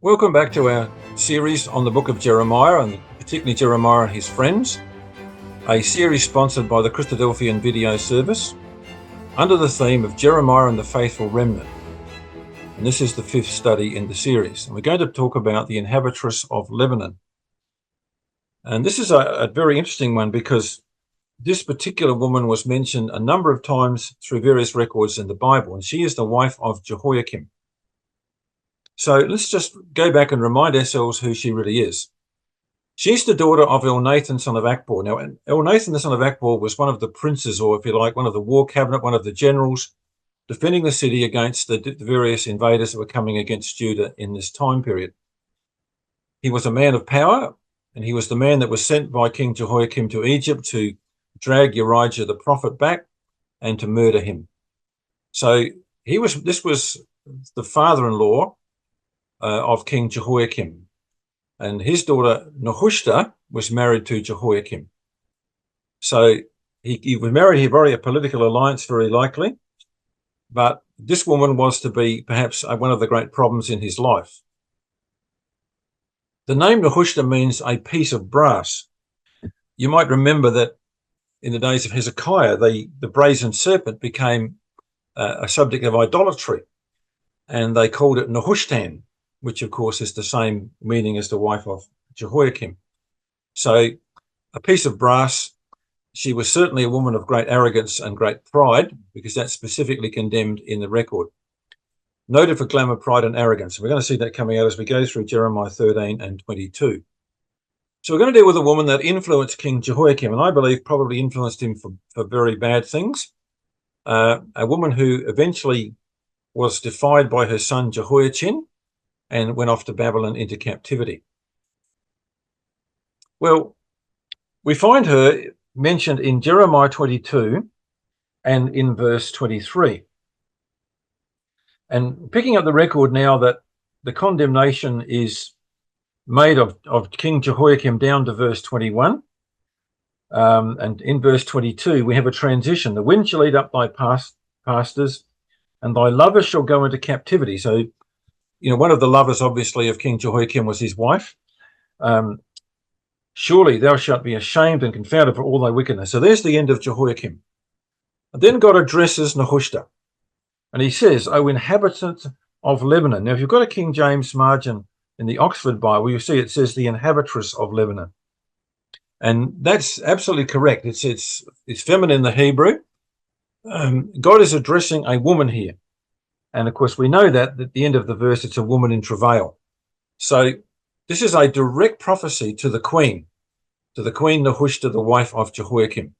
Welcome back to our series on the book of Jeremiah, and particularly Jeremiah and his friends, a series sponsored by the Christadelphian video service under the theme of Jeremiah and the faithful remnant. And this is the fifth study in the series. And we're going to talk about the Inhabitress of Lebanon. And this is a very interesting one because this particular woman was mentioned a number of times through various records in the Bible, and she is the wife of Jehoiakim. So let's just go back and remind ourselves who she really is. She's the daughter of Elnathan, son of Akbor. Now, Elnathan, the son of Akbor, was one of the princes, or if you like, one of the war cabinet, one of the generals, defending the city against the various invaders that were coming against Judah in this time period. He was a man of power, and he was the man that was sent by King Jehoiakim to Egypt to drag Uriah the prophet back and to murder him. So this was the father-in-law of King Jehoiakim, and his daughter Nehushta was married to Jehoiakim. So he was married. He married a political alliance, very likely, but this woman was to be perhaps one of the great problems in his life. The name Nehushta means a piece of brass. You might remember that in the days of Hezekiah, the brazen serpent became a subject of idolatry, and they called it Nehushtan, which of course is the same meaning as the wife of Jehoiakim. So a piece of brass. She was certainly a woman of great arrogance and great pride, because that's specifically condemned in the record. Noted for glamour, pride and arrogance. We're going to see that coming out as we go through Jeremiah 13 and 22. So we're going to deal with a woman that influenced King Jehoiakim, and I believe probably influenced him for very bad things. A woman who eventually was defied by her son Jehoiachin and went off to Babylon into captivity. Well, we find her mentioned in Jeremiah 22 and in verse 23. And picking up the record now that the condemnation is made of King Jehoiakim down to verse 21. And in verse 22, we have a transition. The wind shall eat up thy pastors, and thy lovers shall go into captivity. So, one of the lovers, obviously, of King Jehoiakim was his wife. Surely thou shalt be ashamed and confounded for all thy wickedness. So there's the end of Jehoiakim. And then God addresses Nehushta, and he says, O inhabitant of Lebanon. Now, if you've got a King James margin in the Oxford Bible, you see it says the Inhabitress of Lebanon. And that's absolutely correct. It's feminine in the Hebrew. God is addressing a woman here. And of course, we know that at the end of the verse, it's a woman in travail. So this is a direct prophecy to the queen Nehushta, the wife of Jehoiakim.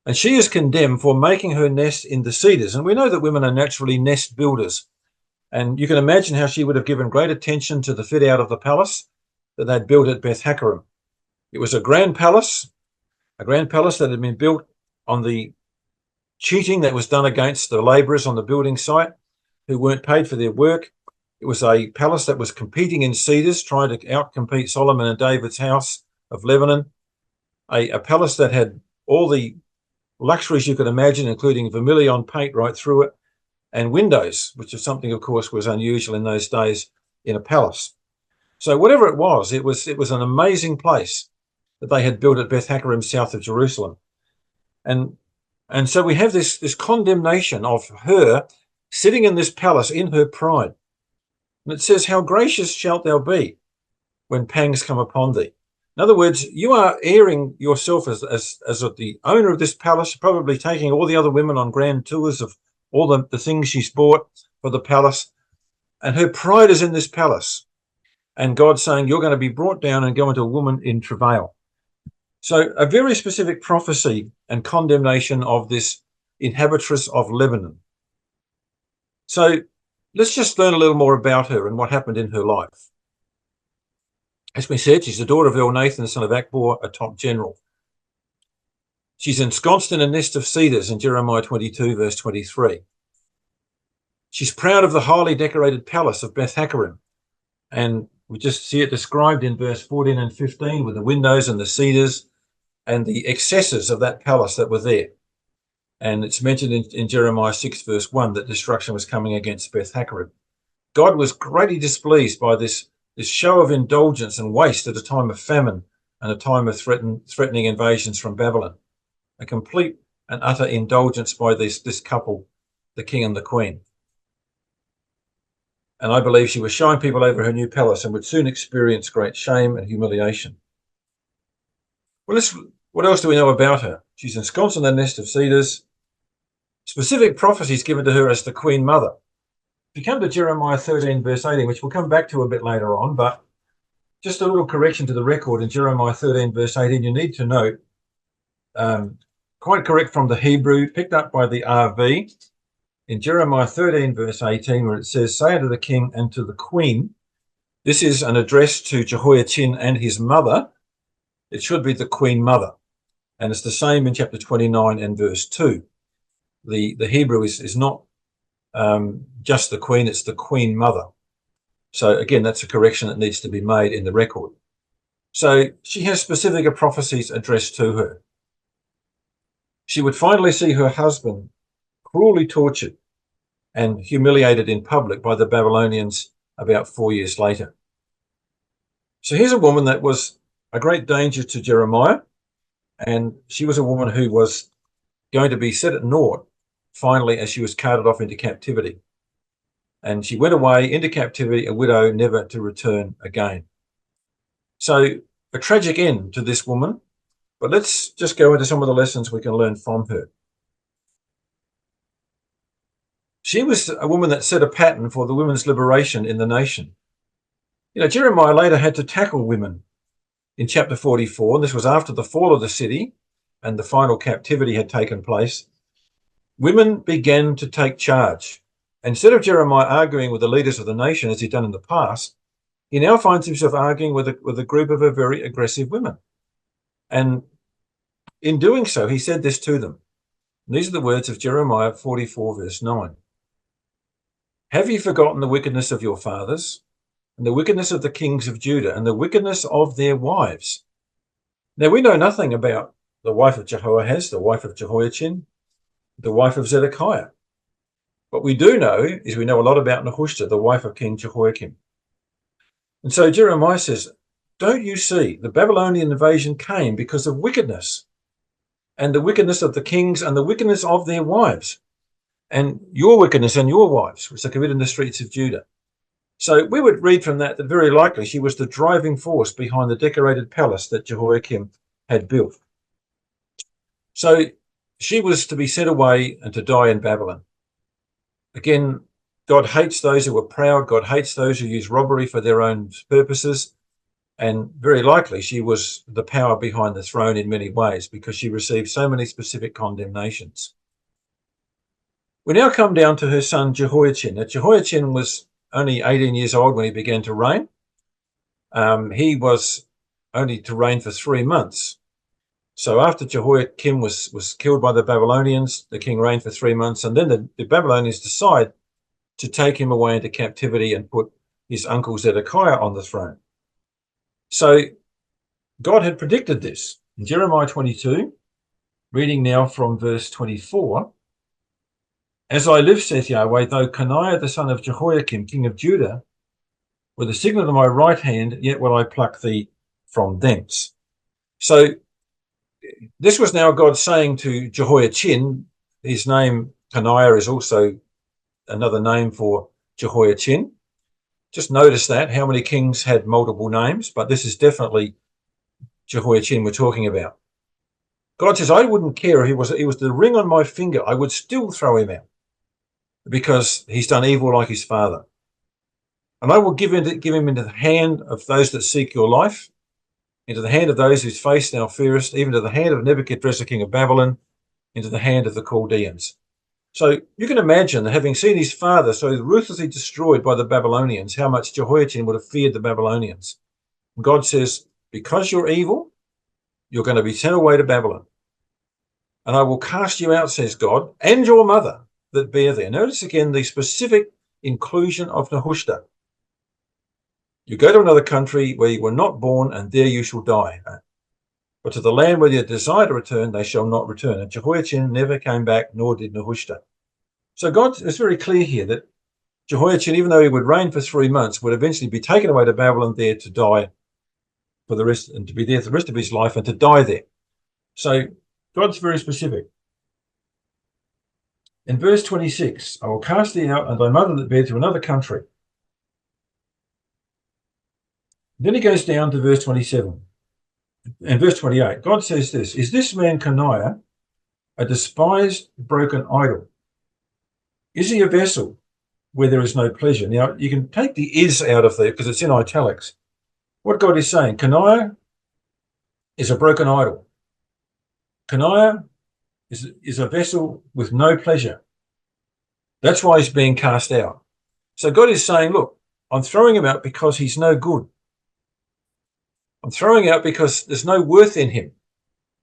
And she is condemned for making her nest in the cedars. And we know that women are naturally nest builders. And you can imagine how she would have given great attention to the fit out of the palace that they'd built at Beth Haccarim. It was a grand palace that had been built on the cheating that was done against the labourers on the building site who weren't paid for their work. It was a palace that was competing in cedars, trying to outcompete Solomon and David's House of Lebanon. A palace that had all the luxuries you could imagine, including vermilion paint right through it, and windows, which is something, of course, was unusual in those days in a palace. So whatever it was an amazing place that they had built at Beth Haccarim, south of Jerusalem. And so we have this condemnation of her sitting in this palace in her pride. And it says, how gracious shalt thou be when pangs come upon thee. In other words, you are airing yourself as the owner of this palace, probably taking all the other women on grand tours of all the things she's bought for the palace. And her pride is in this palace. And God's saying, you're going to be brought down and go into a woman in travail. So a very specific prophecy and condemnation of this inhabitress of Lebanon. So let's just learn a little more about her and what happened in her life. As we said, she's the daughter of Elnathan, son of Akbor, a top general. She's ensconced in a nest of cedars in Jeremiah 22, verse 23. She's proud of the highly decorated palace of Beth Haccarim. And we just see it described in verse 14 and 15 with the windows and the cedars and the excesses of that palace that were there. And it's mentioned in Jeremiah 6, verse 1, that destruction was coming against Beth Haccarim. God was greatly displeased by this show of indulgence and waste at a time of famine and a time of threatening invasions from Babylon. A complete and utter indulgence by this couple, the king and the queen. And I believe she was showing people over her new palace and would soon experience great shame and humiliation. Well, what else do we know about her? She's ensconced in a nest of cedars. Specific prophecies given to her as the Queen Mother. If you come to Jeremiah 13, verse 18, which we'll come back to a bit later on, but just a little correction to the record in Jeremiah 13, verse 18, you need to note, quite correct from the Hebrew, picked up by the RV, in Jeremiah 13, verse 18, where it says, "Say unto the king and to the queen," this is an address to Jehoiachin and his mother. It should be the Queen Mother. And it's the same in chapter 29 and verse 2. The Hebrew is not just the queen, it's the Queen Mother. So again, that's a correction that needs to be made in the record. So she has specific prophecies addressed to her. She would finally see her husband cruelly tortured and humiliated in public by the Babylonians about 4 years later. So here's a woman that was a great danger to Jeremiah, and she was a woman who was going to be set at naught finally as she was carted off into captivity. And she went away into captivity, a widow, never to return again. So a tragic end to this woman, but let's just go into some of the lessons we can learn from her. She was a woman that set a pattern for the women's liberation in the nation. You know, Jeremiah later had to tackle women in chapter 44. And this was after the fall of the city and the final captivity had taken place. Women began to take charge. Instead of Jeremiah arguing with the leaders of the nation as he'd done in the past, he now finds himself arguing with a group of very aggressive women. And in doing so, he said this to them. And these are the words of Jeremiah 44, verse 9. "Have ye forgotten the wickedness of your fathers, and the wickedness of the kings of Judah, and the wickedness of their wives?" Now, we know nothing about the wife of Jehoahaz, the wife of Jehoiachin, the wife of Zedekiah. What we do know is we know a lot about Nehushta, the wife of King Jehoiakim. And so Jeremiah says, don't you see the Babylonian invasion came because of wickedness, and the wickedness of the kings and the wickedness of their wives, and your wickedness and your wives, which are committed in the streets of Judah. So we would read from that very likely she was the driving force behind the decorated palace that Jehoiakim had built. So she was to be sent away and to die in Babylon. Again, God hates those who are proud. God hates those who use robbery for their own purposes. And very likely she was the power behind the throne in many ways because she received so many specific condemnations. We now come down to her son Jehoiachin. Now, Jehoiachin was only 18 years old when he began to reign. He was only to reign for 3 months. So after Jehoiakim was killed by the Babylonians, the king reigned for 3 months, and then the Babylonians decide to take him away into captivity and put his uncle Zedekiah on the throne. So God had predicted this. In Jeremiah 22, reading now from verse 24, "As I live, saith Yahweh, though Coniah the son of Jehoiakim, king of Judah, with the signet of my right hand, yet will I pluck thee from thence." So this was now God saying to Jehoiachin. His name Coniah is also another name for Jehoiachin. Just notice that, how many kings had multiple names, but this is definitely Jehoiachin we're talking about. God says, I wouldn't care if he was the ring on my finger. I would still throw him out because he's done evil like his father. And I will give him into the hand of those that seek your life, into the hand of those whose face thou fearest, even to the hand of Nebuchadnezzar, king of Babylon, into the hand of the Chaldeans. So you can imagine that having seen his father so ruthlessly destroyed by the Babylonians, how much Jehoiachin would have feared the Babylonians. And God says, because you're evil, you're going to be sent away to Babylon. And I will cast you out, says God, and your mother that bear there. Notice again the specific inclusion of Nehushta. You go to another country where you were not born, and there you shall die. But to the land where you desire to return, they shall not return. And Jehoiachin never came back, nor did Nehushta. So God is very clear here that Jehoiachin, even though he would reign for 3 months, would eventually be taken away to Babylon there to die for the rest, and to be there for the rest of his life and to die there. So God's very specific. In verse 26, I will cast thee out and thy mother that bare to another country. Then he goes down to verse 27. And verse 28, God says this, is this man Coniah a despised, broken idol? Is he a vessel where there is no pleasure? Now, you can take the is out of there because it's in italics. What God is saying, Coniah is a broken idol. Coniah is a vessel with no pleasure. That's why he's being cast out. So God is saying, look, I'm throwing him out because he's no good. I'm throwing out because there's no worth in him.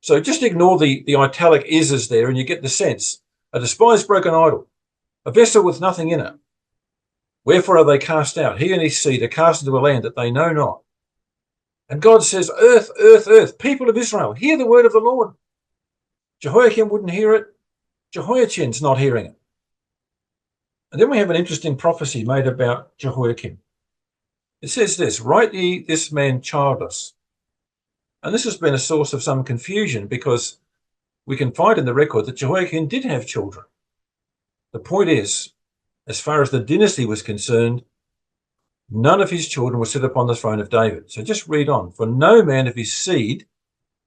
So just ignore the italic is there and you get the sense. A despised, broken idol, a vessel with nothing in it. Wherefore are they cast out? He and his seed are cast into a land that they know not. And God says, earth, earth, earth, people of Israel, hear the word of the Lord. Jehoiakim wouldn't hear it. Jehoiachin's not hearing it. And then we have an interesting prophecy made about Jehoiakim. It says this, write ye this man childless. And this has been a source of some confusion because we can find in the record that Jehoiakim did have children. The point is, as far as the dynasty was concerned, none of his children will sit upon the throne of David. So just read on. For no man of his seed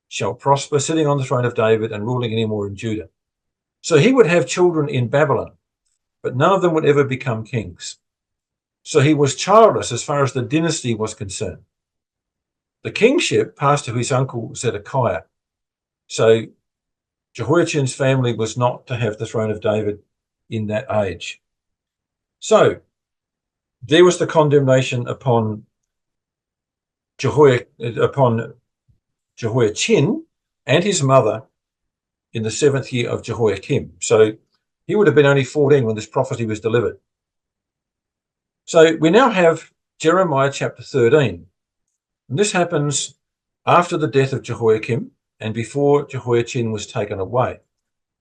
shall prosper sitting on the throne of David and ruling any more in Judah. So he would have children in Babylon, but none of them would ever become kings. So he was childless as far as the dynasty was concerned. The kingship passed to his uncle Zedekiah. So Jehoiachin's family was not to have the throne of David in that age. So there was the condemnation upon Jehoiachin and his mother in the 7th year of Jehoiakim. So he would have been only 14 when this prophecy was delivered. So we now have Jeremiah chapter 13. And this happens after the death of Jehoiakim and before Jehoiachin was taken away.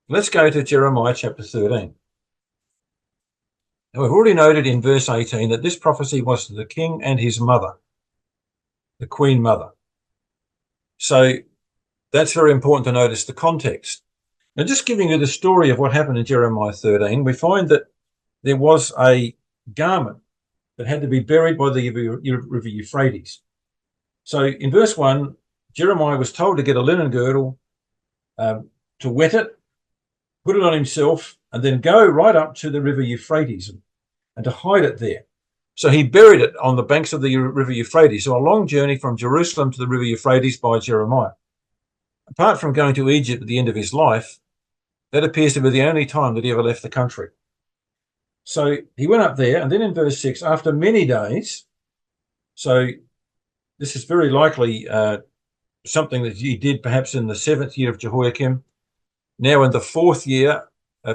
Let's go to Jeremiah chapter 13. Now we've already noted in verse 18 that this prophecy was to the king and his mother, the queen mother. So that's very important to notice the context. Now, just giving you the story of what happened in Jeremiah 13, we find that there was a garment that had to be buried by the river Euphrates. So in verse 1, Jeremiah was told to get a linen girdle, to wet it, put it on himself, and then go right up to the river Euphrates and to hide it there. So he buried it on the banks of the river Euphrates. So a long journey from Jerusalem to the river Euphrates by Jeremiah. Apart from going to Egypt at the end of his life, that appears to be the only time that he ever left the country. So he went up there, and then in verse 6, after many days, so this is very likely something that he did perhaps in the 7th year of Jehoiakim. Now in the 4th year,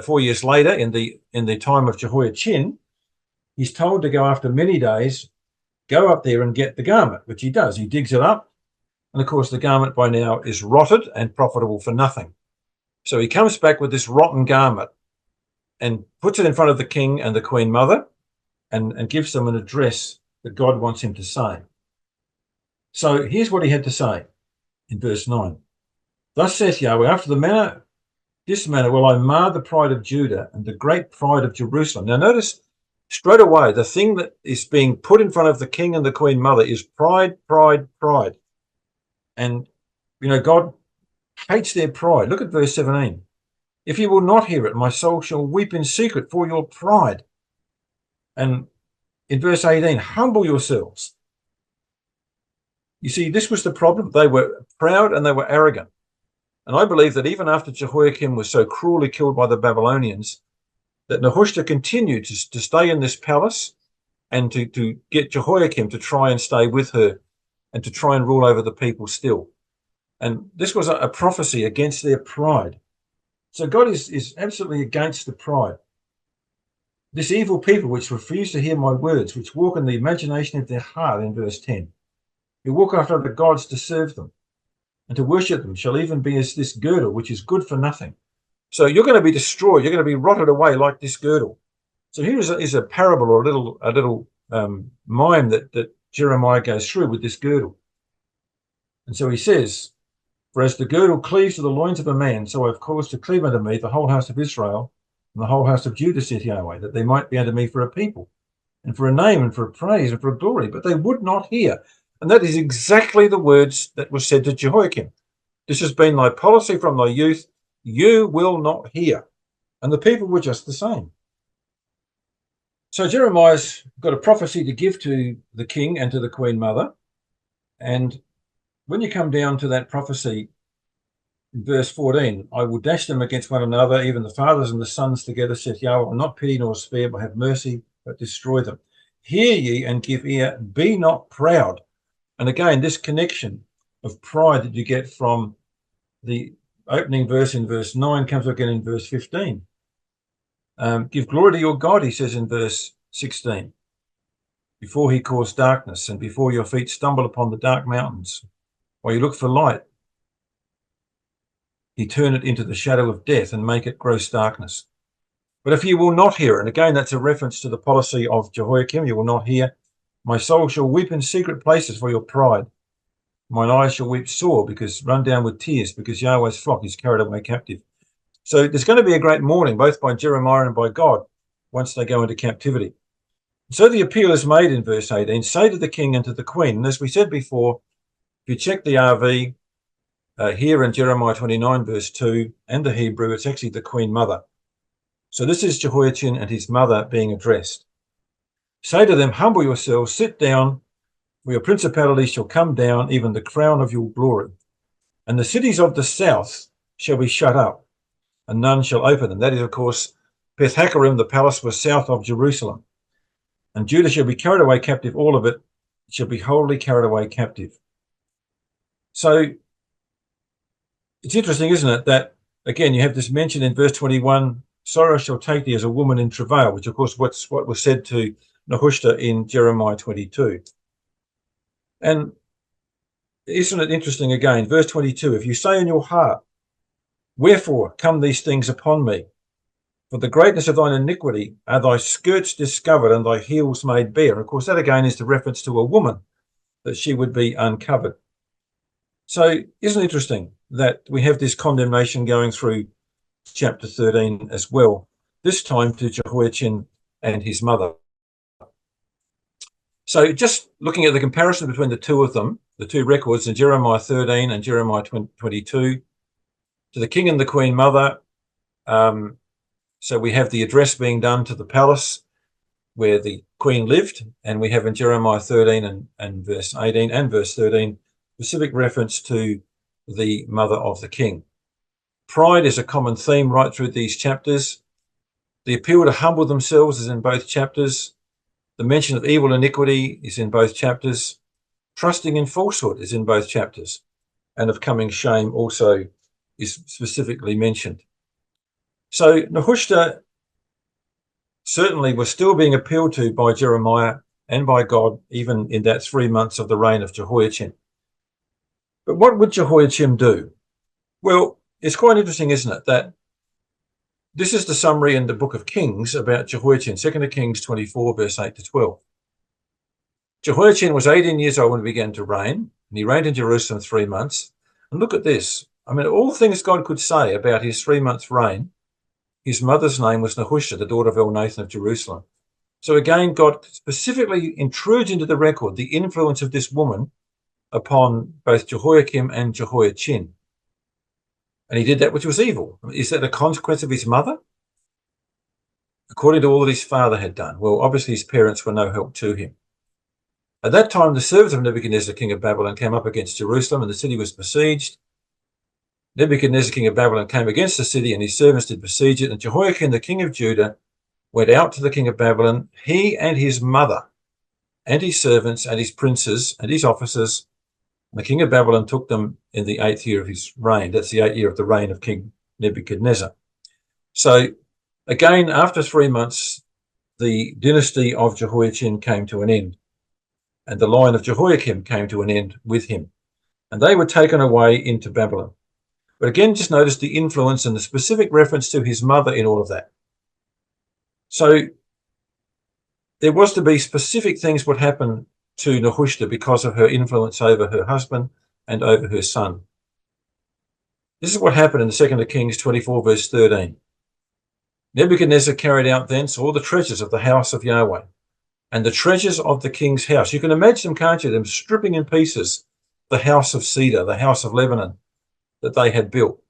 4 years later, in the time of Jehoiachin, he's told to go after many days, go up there and get the garment, which he does. He digs it up, and of course the garment by now is rotted and profitable for nothing. So he comes back with this rotten garment and puts it in front of the king and the queen mother and gives them an address that God wants him to say. So here's what he had to say in verse 9. Thus saith Yahweh, after this manner will I mar the pride of Judah and the great pride of Jerusalem. Now notice straight away, the thing that is being put in front of the king and the queen mother is pride, pride, pride. And, God hates their pride. Look at verse 17. If you will not hear it, my soul shall weep in secret for your pride. And in verse 18, humble yourselves. You see, this was the problem. They were proud and they were arrogant. And I believe that even after Jehoiakim was so cruelly killed by the Babylonians, that Nehushta continued to stay in this palace and to get Jehoiakim to try and stay with her and to try and rule over the people still. And this was a prophecy against their pride. So God is absolutely against the pride. This evil people which refuse to hear my words, which walk in the imagination of their heart, in verse 10, who walk after other gods to serve them and to worship them, shall even be as this girdle, which is good for nothing. So you're going to be destroyed. You're going to be rotted away like this girdle. So here is a parable or a little mime that Jeremiah goes through with this girdle. And so he says, "For as the girdle cleaves to the loins of a man, so I have caused to cleave unto me the whole house of Israel and the whole house of Judah, saith Yahweh, that they might be unto me for a people, and for a name, and for a praise, and for a glory. But they would not hear." And that is exactly the words that were said to Jehoiakim. "This has been thy policy from thy youth. You will not hear." And the people were just the same. So Jeremiah's got a prophecy to give to the king and to the queen mother. And when you come down to that prophecy, in verse 14, "I will dash them against one another, even the fathers and the sons together, saith Yahweh, will not pity nor spare, but have mercy, but destroy them. Hear ye and give ear, be not proud." And again, this connection of pride that you get from the opening verse in verse 9 comes again in verse 15. "Give glory to your God," he says in verse 16, "before he caused darkness, and before your feet stumble upon the dark mountains. While you look for light, he turn it into the shadow of death and make it gross darkness. But if you will not hear," and again that's a reference to the policy of Jehoiakim, "you will not hear, my soul shall weep in secret places for your pride. Mine eyes shall weep sore, because run down with tears, because Yahweh's flock is carried away captive." So there's going to be a great mourning, both by Jeremiah and by God, once they go into captivity. So the appeal is made in verse 18, "Say to the king and to the queen," and as we said before, if you check the RV here in Jeremiah 29 verse 2 and the Hebrew, it's actually the queen mother. So this is Jehoiachin and his mother being addressed. "Say to them, humble yourselves, sit down, for your principality shall come down, even the crown of your glory. And the cities of the south shall be shut up, and none shall open them." That is, of course, Beth Haccarim, the palace, was south of Jerusalem. "And Judah shall be carried away captive, all of it shall be wholly carried away captive." So it's interesting, isn't it, that again you have this mention in verse 21, "Sorrow shall take thee as a woman in travail," which of course what was said to Nehushta in Jeremiah 22. And isn't it interesting again, verse 22, "If you say in your heart, wherefore come these things upon me? For the greatness of thine iniquity are thy skirts discovered and thy heels made bare." Of course, that again is the reference to a woman, that she would be uncovered. So isn't it interesting that we have this condemnation going through chapter 13 as well, this time to Jehoiachin and his mother. So just looking at the comparison between the two of them, the two records in Jeremiah 13 and Jeremiah 22, to the king and the queen mother, so we have the address being done to the palace where the queen lived, and we have in Jeremiah 13 and verse 18 and verse 13 specific reference to the mother of the king. Pride is a common theme right through these chapters. The appeal to humble themselves is in both chapters. The mention of evil iniquity is in both chapters. Trusting in falsehood is in both chapters. And of coming shame also is specifically mentioned. So Nehushta certainly was still being appealed to by Jeremiah and by God, even in that 3 months of the reign of Jehoiachin. But what would Jehoiachin do? Well, it's quite interesting, isn't it, that this is the summary in the book of Kings about Jehoiachin, 2 Kings 24, verse 8 to 12. "Jehoiachin was 18 years old when he began to reign, and he reigned in Jerusalem 3 months. And look at this. I mean, all things God could say about his 3 months reign, his mother's name was Nehushta, the daughter of Elnathan of Jerusalem. So again, God specifically intrudes into the record the influence of this woman upon both Jehoiakim and Jehoiachin. And he did that which was evil. Is that a consequence of his mother? According to all that his father had done. Well, obviously his parents were no help to him. At that time, the servants of Nebuchadnezzar, king of Babylon, came up against Jerusalem, and the city was besieged. Nebuchadnezzar, king of Babylon, came against the city, and his servants did besiege it. And Jehoiakim, the king of Judah, went out to the king of Babylon, he and his mother, and his servants, and his princes, and his officers. And the king of Babylon took them in the 8th year of his reign. That's the 8th year of the reign of King Nebuchadnezzar. So again, after 3 months, the dynasty of Jehoiachin came to an end, and the line of Jehoiakim came to an end with him, and they were taken away into Babylon. But again, just notice the influence and the specific reference to his mother in all of that. So There was to be specific things would happen to Nehushta because of her influence over her husband and over her son. This is what happened in the 2nd Kings 24, verse 13. Nebuchadnezzar carried out thence all the treasures of the house of Yahweh and the treasures of the king's house. You can imagine them, can't you? Them stripping in pieces the house of cedar, the house of Lebanon that they had built.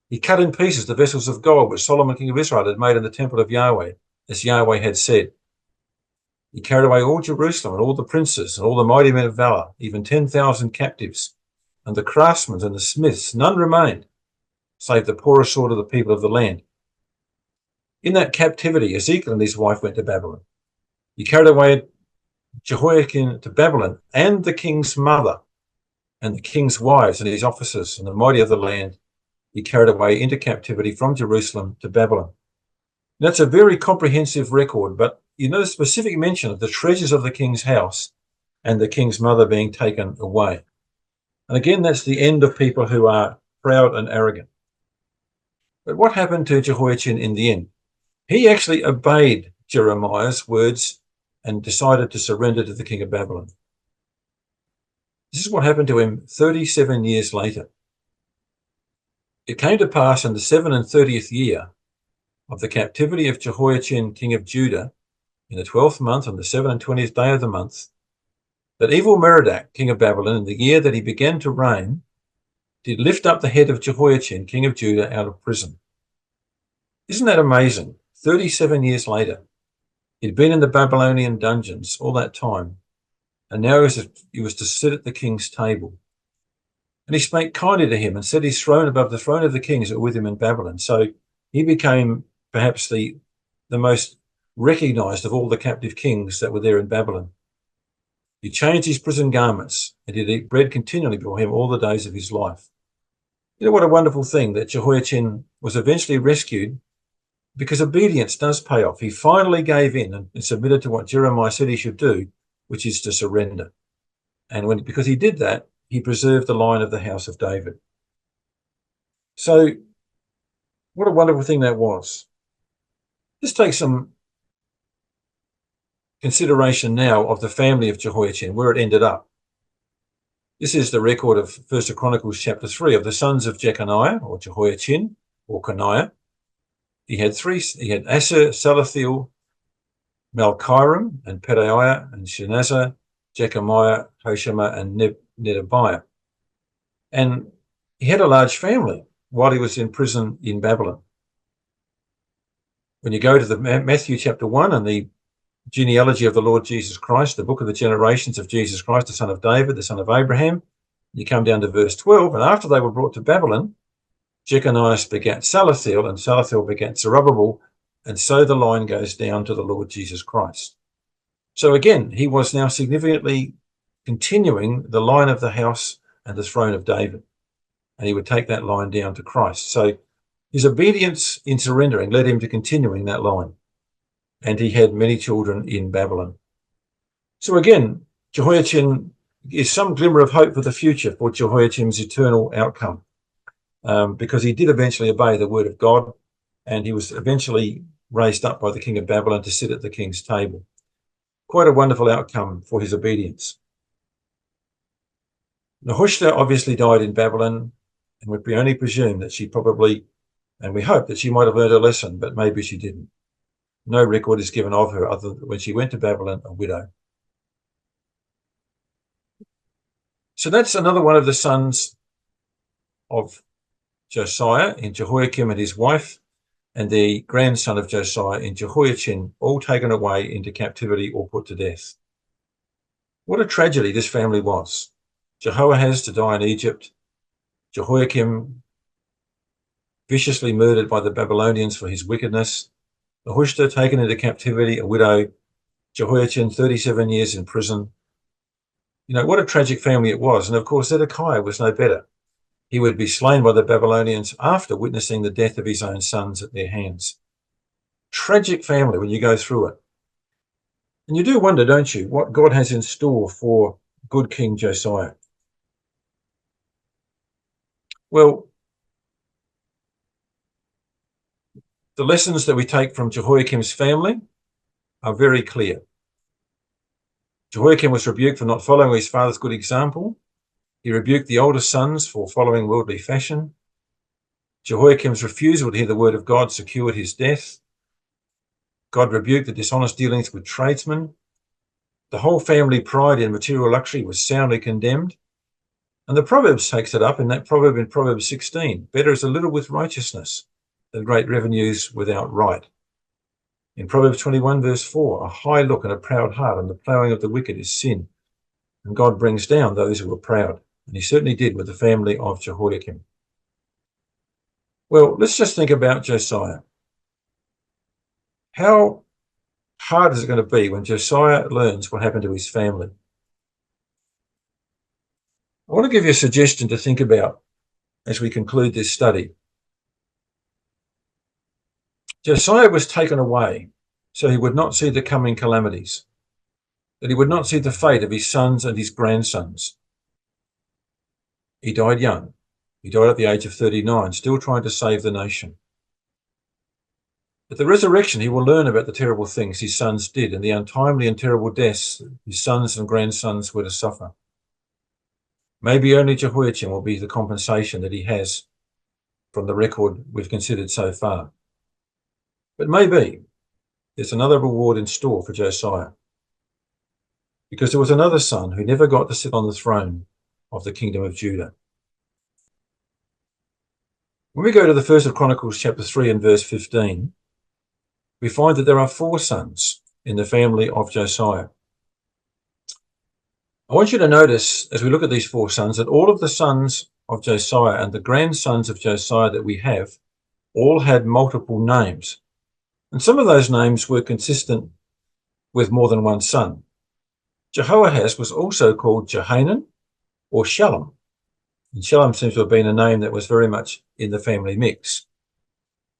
He cut in pieces the vessels of gold which Solomon, king of Israel, had made in the temple of Yahweh, as Yahweh had said. He carried away all Jerusalem and all the princes and all the mighty men of valor, even 10,000 captives, and the craftsmen and the smiths. None remained, save the poorest sort of the people of the land. In that captivity, Ezekiel and his wife went to Babylon. He carried away Jehoiachin to Babylon, and the king's mother, and the king's wives, and his officers, and the mighty of the land. He carried away into captivity from Jerusalem to Babylon. That's a very comprehensive record, but you know the specific mention of the treasures of the king's house and the king's mother being taken away. And again, that's the end of people who are proud and arrogant. But what happened to Jehoiachin in the end? He actually obeyed Jeremiah's words and decided to surrender to the king of Babylon. This is what happened to him 37 years later. It came to pass in the 37th year of the captivity of Jehoiachin, king of Judah, in the 12th month, on the 27th day of the month, that evil Merodach, king of Babylon, in the year that he began to reign, did lift up the head of Jehoiachin, king of Judah, out of prison. Isn't that amazing? 37 years later, he'd been in the Babylonian dungeons all that time, and now he was to sit at the king's table. And he spake kindly to him and set his throne above the throne of the kings that were with him in Babylon. So he became perhaps the most recognized of all the captive kings that were there in Babylon. He changed his prison garments and did eat bread continually before him all the days of his life. You know what a wonderful thing that Jehoiachin was eventually rescued, because obedience does pay off. He finally gave in and submitted to what Jeremiah said he should do, which is to surrender. And because he did that, he preserved the line of the house of David. So what a wonderful thing that was. Let's take some consideration now of the family of Jehoiachin, where it ended up. This is the record of 1 Chronicles chapter 3 of the sons of Jeconiah, or Jehoiachin, or Coniah. He had Asher, Salathiel, Malchiram, and Pedaiah, and Shenazar, Jeconiah, Hoshama, and Nedabiah. And he had a large family while he was in prison in Babylon. When you go to the Matthew chapter 1 and the genealogy of the Lord Jesus Christ, the book of the generations of Jesus Christ, the son of David, the son of Abraham, you come down to verse 12, and after they were brought to Babylon, Jeconiah begat Salathiel, and Salathiel begat Zerubbabel, and so the line goes down to the Lord Jesus Christ. So again, he was now significantly continuing the line of the house and the throne of David, and he would take that line down to Christ. So his obedience in surrendering led him to continuing that line, and he had many children in Babylon. So again, Jehoiachin is some glimmer of hope for the future for Jehoiachin's eternal outcome, because he did eventually obey the word of God, and he was eventually raised up by the king of Babylon to sit at the king's table. Quite a wonderful outcome for his obedience. Nehushta obviously died in Babylon, and would be only presumed that she probably, and we hope that she might have learned a lesson, but maybe she didn't. No record is given of her other than when she went to Babylon, a widow. So that's another one of the sons of Josiah in Jehoiakim and his wife, and the grandson of Josiah in Jehoiachin, all taken away into captivity or put to death. What a tragedy this family was. Jehoahaz to die in Egypt, Jehoiakim viciously murdered by the Babylonians for his wickedness, Nehushta taken into captivity, a widow, Jehoiachin 37 years in prison. You know, what a tragic family it was. And of course, Zedekiah was no better. He would be slain by the Babylonians after witnessing the death of his own sons at their hands. Tragic family when you go through it. And you do wonder, don't you, what God has in store for good King Josiah. Well, the lessons that we take from Jehoiakim's family are very clear. Jehoiakim was rebuked for not following his father's good example. He rebuked the older sons for following worldly fashion. Jehoiakim's refusal to hear the word of God secured his death. God rebuked the dishonest dealings with tradesmen. The whole family pride in material luxury was soundly condemned. And the Proverbs takes it up in that proverb in Proverbs 16. Better is a little with righteousness than great revenues without right. In Proverbs 21 verse 4, a high look and a proud heart and the ploughing of the wicked is sin. And God brings down those who are proud. And he certainly did with the family of Jehoiakim. Well, let's just think about Josiah. How hard is it going to be when Josiah learns what happened to his family? I want to give you a suggestion to think about as we conclude this study. Josiah was taken away so he would not see the coming calamities, that he would not see the fate of his sons and his grandsons. He died young. He died at the age of 39, still trying to save the nation. At the resurrection, he will learn about the terrible things his sons did and the untimely and terrible deaths his sons and grandsons were to suffer. Maybe only Jehoiachin will be the compensation that he has from the record we've considered so far. But maybe there's another reward in store for Josiah, because there was another son who never got to sit on the throne of the kingdom of Judah. When we go to the 1st of Chronicles chapter 3 and verse 15, we find that there are 4 sons in the family of Josiah. I want you to notice, as we look at these 4 sons, that all of the sons of Josiah and the grandsons of Josiah that we have all had multiple names. And some of those names were consistent with more than one son. Jehoahaz was also called Johanan or Shallum. And Shallum seems to have been a name that was very much in the family mix.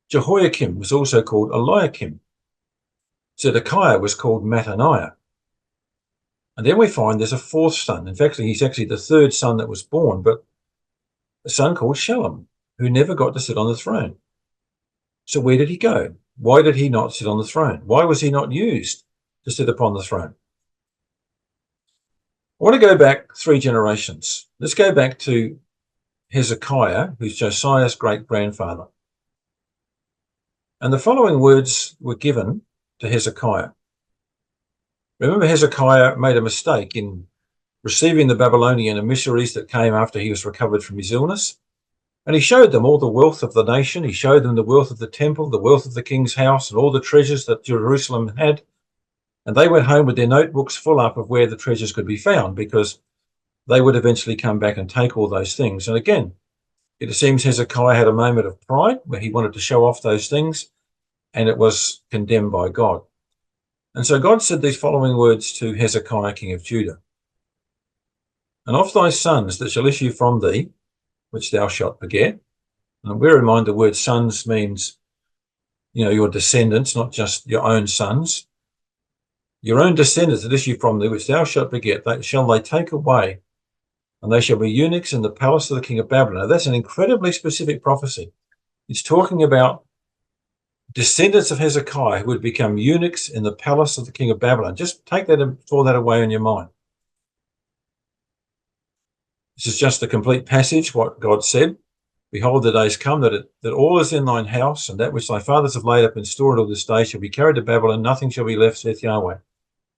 Jehoiakim was also called Eliakim. Zedekiah was called Mattaniah. And then we find there's a 4th son. In fact, he's actually the 3rd son that was born, but a son called Shallum, who never got to sit on the throne. So where did he go? Why did he not sit on the throne? Why was he not used to sit upon the throne? I want to go back 3 generations. Let's go back to Hezekiah, who's Josiah's great-grandfather. And the following words were given to Hezekiah. Remember, Hezekiah made a mistake in receiving the Babylonian emissaries that came after he was recovered from his illness. And he showed them all the wealth of the nation. He showed them the wealth of the temple, the wealth of the king's house, and all the treasures that Jerusalem had. And they went home with their notebooks full up of where the treasures could be found, because they would eventually come back and take all those things. And again, it seems Hezekiah had a moment of pride where he wanted to show off those things, and it was condemned by God. And so God said these following words to Hezekiah, king of Judah. And of thy sons that shall issue from thee, which thou shalt beget. And bear in mind the word sons means, your descendants, not just your own sons. Your own descendants that issue from thee, which thou shalt beget, shall they take away, and they shall be eunuchs in the palace of the king of Babylon. Now, that's an incredibly specific prophecy. It's talking about descendants of Hezekiah who would become eunuchs in the palace of the king of Babylon. Just take that and throw that away in your mind. This is just the complete passage, what God said. Behold, the days come that all is in thine house, and that which thy fathers have laid up in store until this day shall be carried to Babylon, nothing shall be left, saith Yahweh.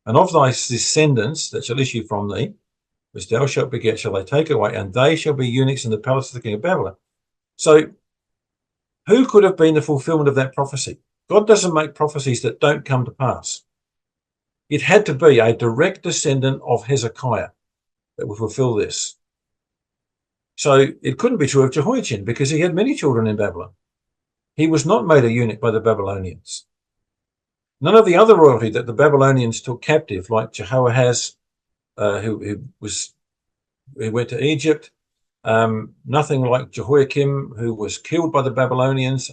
And of thy descendants that shall issue from thee, which thou shalt beget, shall they take away, and they shall be eunuchs in the palace of the king of Babylon. So, who could have been the fulfillment of that prophecy? God doesn't make prophecies that don't come to pass. It had to be a direct descendant of Hezekiah that would fulfill this. So it couldn't be true of Jehoiachin, because he had many children in Babylon. He was not made a eunuch by the Babylonians. None of the other royalty that the Babylonians took captive, like Jehoahaz, who went to Egypt, nothing like Jehoiakim, who was killed by the Babylonians,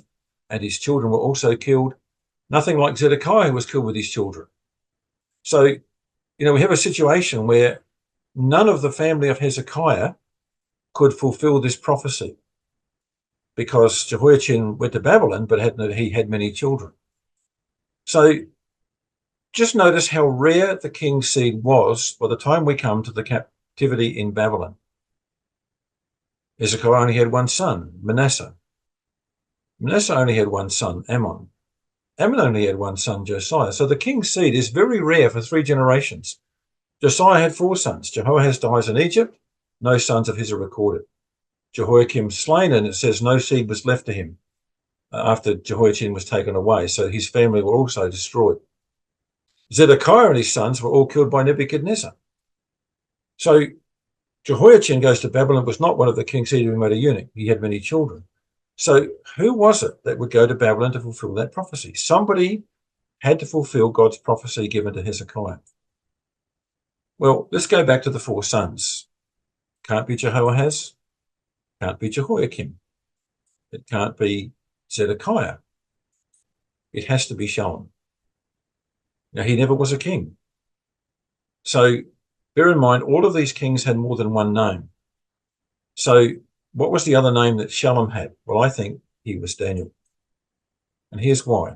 and his children were also killed. Nothing like Zedekiah, who was killed with his children. So, we have a situation where none of the family of Hezekiah could fulfill this prophecy, because Jehoiachin went to Babylon, but he had many children. So just notice how rare the king's seed was by the time we come to the captivity in Babylon. Hezekiah only had one son, Manasseh. Manasseh only had one son, Ammon. Ammon only had one son, Josiah. So the king's seed is very rare for 3 generations. Josiah had 4 sons. Jehoahaz dies in Egypt. No sons of his are recorded. Jehoiakim slain, and it says no seed was left to him after Jehoiachin was taken away. So his family were also destroyed. Zedekiah and his sons were all killed by Nebuchadnezzar. So Jehoiachin goes to Babylon, was not one of the king's seed who made a eunuch. He had many children. So who was it that would go to Babylon to fulfill that prophecy? Somebody had to fulfill God's prophecy given to Hezekiah. Well, let's go back to the 4 sons. Can't be Jehoahaz. Can't be Jehoiakim. It can't be Zedekiah. It has to be Shallum. Now, he never was a king. So bear in mind, all of these kings had more than one name. So what was the other name that Shallum had? Well, I think he was Daniel. And here's why.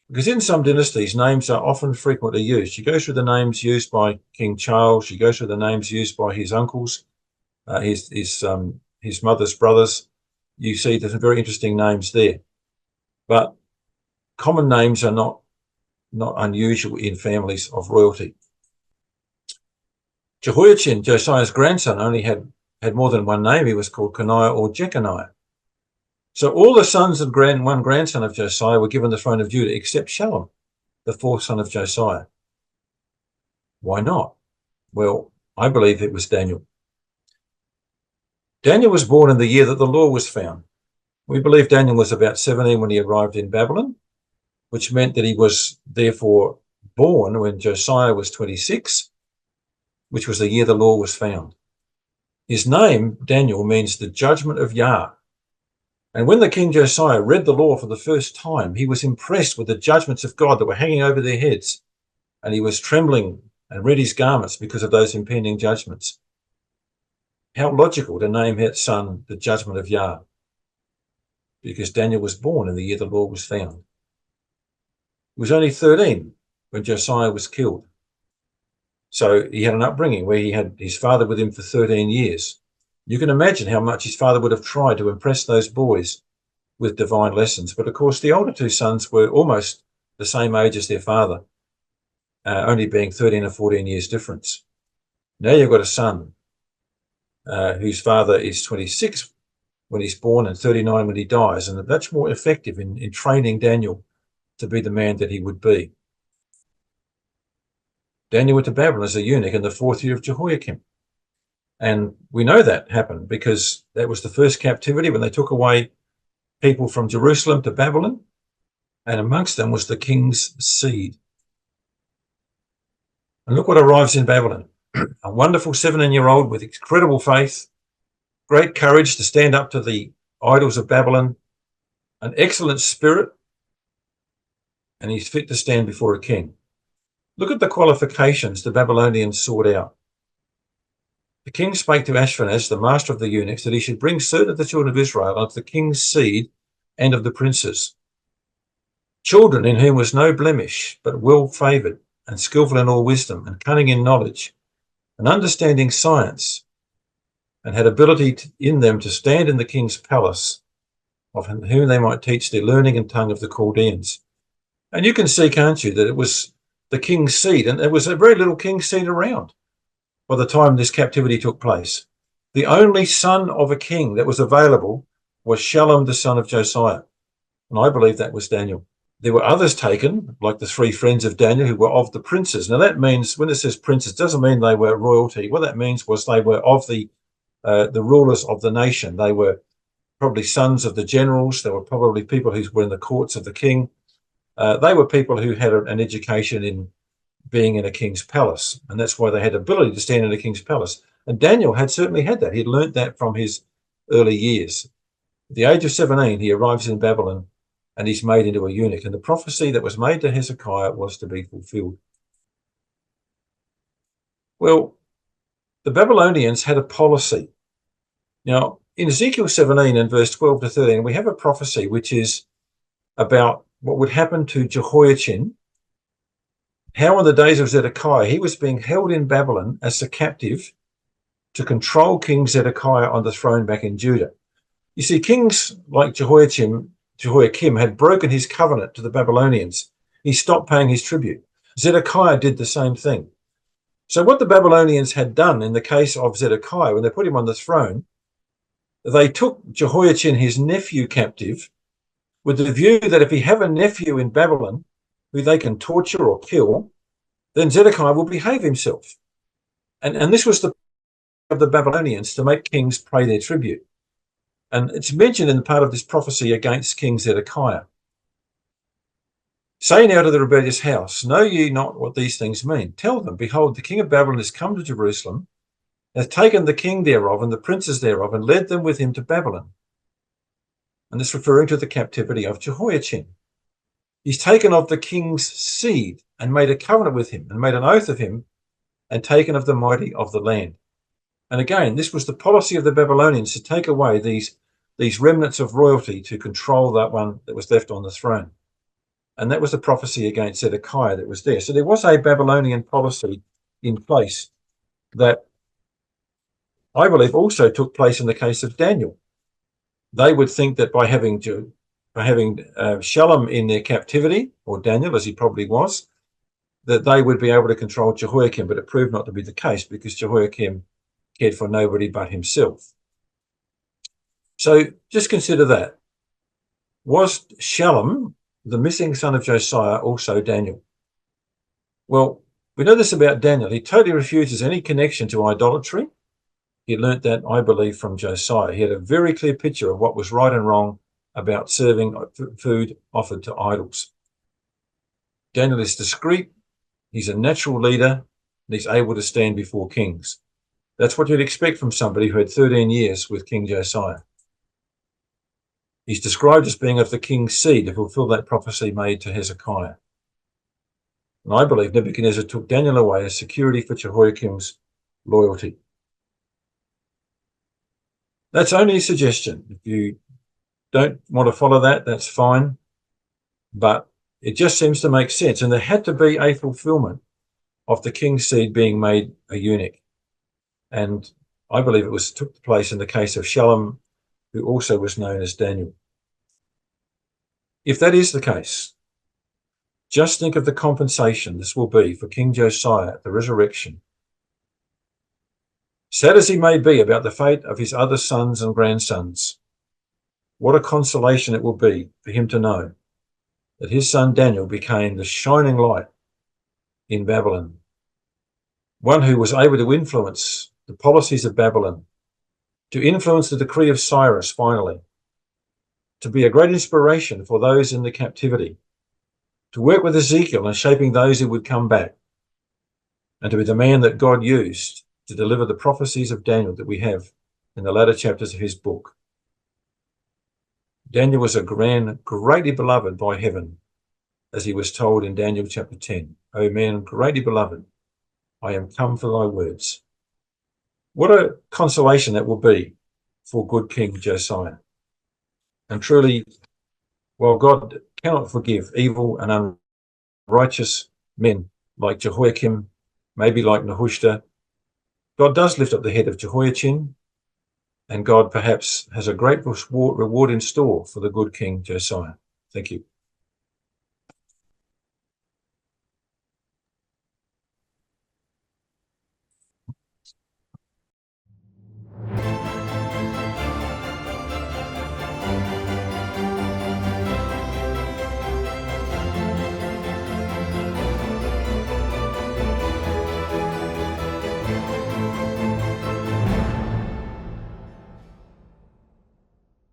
Because in some dynasties, names are often frequently used. You go through the names used by King Charles. You go through the names used by his uncles, his mother's brothers. You see there's some very interesting names there. But common names are not unusual in families of royalty. Jehoiachin, Josiah's grandson, only had more than one name. He was called Coniah or Jeconiah. So all the sons and one grandson of Josiah were given the throne of Judah except Shallum, the 4th son of Josiah. Why not? Well, I believe it was Daniel. Daniel was born in the year that the law was found. We believe Daniel was about 17 when he arrived in Babylon, which meant that he was therefore born when Josiah was 26, which was the year the law was found. His name, Daniel, means the judgment of Yah. And when the King Josiah read the law for the first time, he was impressed with the judgments of God that were hanging over their heads. And he was trembling and rent his garments because of those impending judgments. How logical to name his son the judgment of Yah. Because Daniel was born in the year the law was found. He was only 13 when Josiah was killed. So he had an upbringing where he had his father with him for 13 years. You can imagine how much his father would have tried to impress those boys with divine lessons. But of course, the older 2 sons were almost the same age as their father, only being 13 or 14 years difference. Now you've got a son whose father is 26 when he's born and 39 when he dies. And that's more effective in training Daniel to be the man that he would be. Daniel went to Babylon as a eunuch in the 4th year of Jehoiakim. And we know that happened because that was the first captivity when they took away people from Jerusalem to Babylon. And amongst them was the king's seed. And look what arrives in Babylon. A wonderful 17-year-old with incredible faith, great courage to stand up to the idols of Babylon, an excellent spirit, and he's fit to stand before a king. Look at the qualifications the Babylonians sought out. The king spake to Ashpenaz, the master of the eunuchs, that he should bring certain of the children of Israel, of the king's seed, and of the princes, children in whom was no blemish, but well favoured, and skillful in all wisdom, and cunning in knowledge, and understanding science, and had ability in them to stand in the king's palace, of whom they might teach the learning and tongue of the Chaldeans. And you can see, can't you, that it was the king's seed, and there was a very little king's seed around by the time this captivity took place. The only son of a king that was available was Shallum, the son of Josiah. And I believe that was Daniel. There were others taken, like the 3 friends of Daniel, who were of the princes. Now that means, when it says princes, it doesn't mean they were royalty. What that means was they were of the rulers of the nation. They were probably sons of the generals. They were probably people who were in the courts of the king. They were people who had an education in being in a king's palace, and that's why they had ability to stand in a king's palace. And Daniel had certainly had that. He'd learnt that from his early years. At the age of 17, he arrives in Babylon, and he's made into a eunuch. And the prophecy that was made to Hezekiah was to be fulfilled. Well, the Babylonians had a policy. Now, in Ezekiel 17 and verse 12 to 13, we have a prophecy which is about what would happen to Jehoiachin how in the days of Zedekiah he was being held in Babylon as a captive to control King Zedekiah on the throne back in Judah. You see, kings like Jehoiakim had broken his covenant to the Babylonians. He stopped paying his tribute. Zedekiah did the same thing. So what the Babylonians had done in the case of Zedekiah, when they put him on the throne, they took Jehoiachin, his nephew, captive, with the view that if he have a nephew in Babylon who they can torture or kill, then Zedekiah will behave himself. And this was the of the Babylonians to make kings pay their tribute. And it's mentioned in the part of this prophecy against King Zedekiah. Say now to the rebellious house, know ye not what these things mean? Tell them, behold, the king of Babylon is come to Jerusalem, hath taken the king thereof and the princes thereof, and led them with him to Babylon. And this referring to the captivity of Jehoiachin. He's taken of the king's seed and made a covenant with him and made an oath of him and taken of the mighty of the land. And again, this was the policy of the Babylonians to take away these remnants of royalty to control that one that was left on the throne. And that was the prophecy against Zedekiah that was there. So there was a Babylonian policy in place that I believe also took place in the case of Daniel. They would think that by having Shallum in their captivity, or Daniel as he probably was, that they would be able to control Jehoiakim, but it proved not to be the case because Jehoiakim cared for nobody but himself. So just consider that. Was Shallum, the missing son of Josiah, also Daniel? Well, we know this about Daniel. He totally refuses any connection to idolatry. He learnt that, I believe, from Josiah. He had a very clear picture of what was right and wrong about serving food offered to idols. Daniel is discreet. He's a natural leader, and he's able to stand before kings. That's what you'd expect from somebody who had 13 years with King Josiah. He's described as being of the king's seed to fulfill that prophecy made to Hezekiah. And I believe Nebuchadnezzar took Daniel away as security for Jehoiakim's loyalty. That's only a suggestion. If you don't want to follow that, that's fine. But it just seems to make sense. And there had to be a fulfillment of the king's seed being made a eunuch. And I believe it took place in the case of Shallum, who also was known as Daniel. If that is the case, just think of the compensation this will be for King Josiah at the resurrection. Sad as he may be about the fate of his other sons and grandsons, what a consolation it will be for him to know that his son Daniel became the shining light in Babylon, one who was able to influence the policies of Babylon, to influence the decree of Cyrus finally, to be a great inspiration for those in the captivity, to work with Ezekiel in shaping those who would come back, and to be the man that God used to deliver the prophecies of Daniel that we have in the latter chapters of his book. Daniel was greatly beloved by heaven, as he was told in Daniel chapter 10. O man, greatly beloved, I am come for thy words. What a consolation that will be for good King Josiah. And truly, while God cannot forgive evil and unrighteous men like Jehoiakim, maybe like Nehushta, God does lift up the head of Jehoiachin, and God perhaps has a great reward in store for the good King Josiah. Thank you.